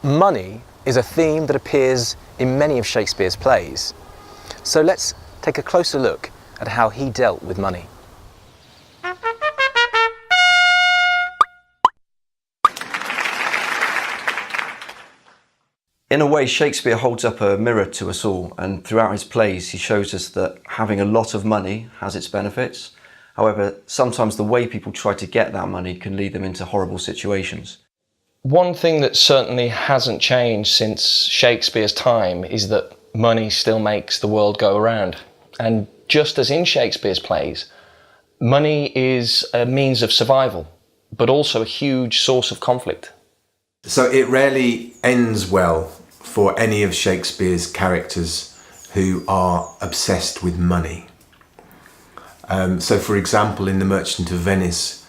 Money is a theme that appears in many of Shakespeare's plays. So let's take a closer look at how he dealt with money. In a way, Shakespeare holds up a mirror to us all, and throughout his plays he shows us that having a lot of money has its benefits. However, sometimes the way people try to get that money can lead them into horrible situations. One thing that certainly hasn't changed since Shakespeare's time is that money still makes the world go around. And just as in Shakespeare's plays, money is a means of survival, but also a huge source of conflict. So it rarely ends well for any of Shakespeare's characters who are obsessed with money. So for example, in The Merchant of Venice,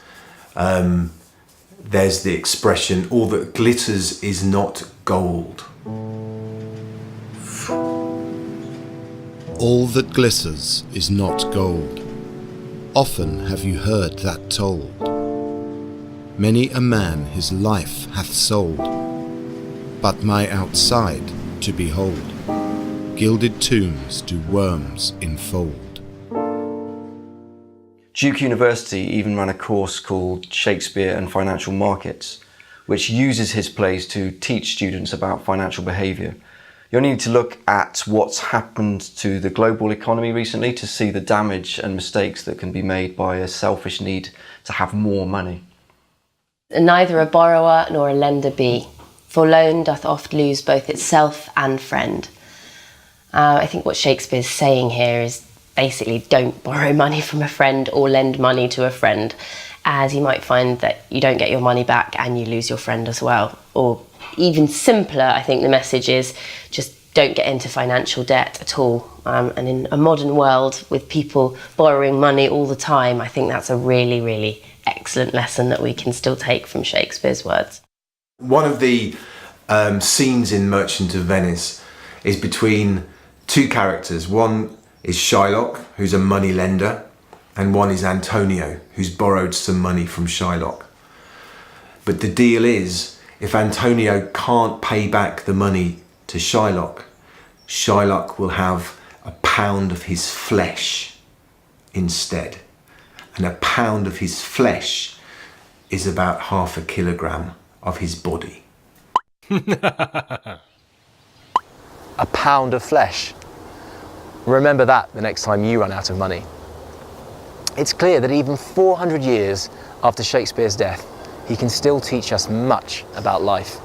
there's the expression, "All that glitters is not gold." All that glitters is not gold. Often have you heard that told. Many a man his life hath sold, but my outside to behold, gilded tombs do worms enfold. Duke University even ran a course called Shakespeare and Financial Markets, which uses his plays to teach students about financial behaviour. You'll need to look at what's happened to the global economy recently to see the damage and mistakes that can be made by a selfish need to have more money. Neither a borrower nor a lender be, for loan doth oft lose both itself and friend. I think what Shakespeare's saying here is basically don't borrow money from a friend or lend money to a friend, as you might find that you don't get your money back and you lose your friend as well. Or even simpler, I think the message is just don't get into financial debt at all. And in a modern world with people borrowing money all the time, I think that's a really, really excellent lesson that we can still take from Shakespeare's words. One of the scenes in Merchant of Venice is between two characters. One is Shylock, who's a money lender, and one is Antonio, who's borrowed some money from Shylock. But the deal is, if Antonio can't pay back the money to Shylock, Shylock will have a pound of his flesh instead. And a pound of his flesh is about 0.5 kilogram of his body. A pound of flesh. Remember that the next time you run out of money. It's clear that even 400 years after Shakespeare's death, he can still teach us much about life.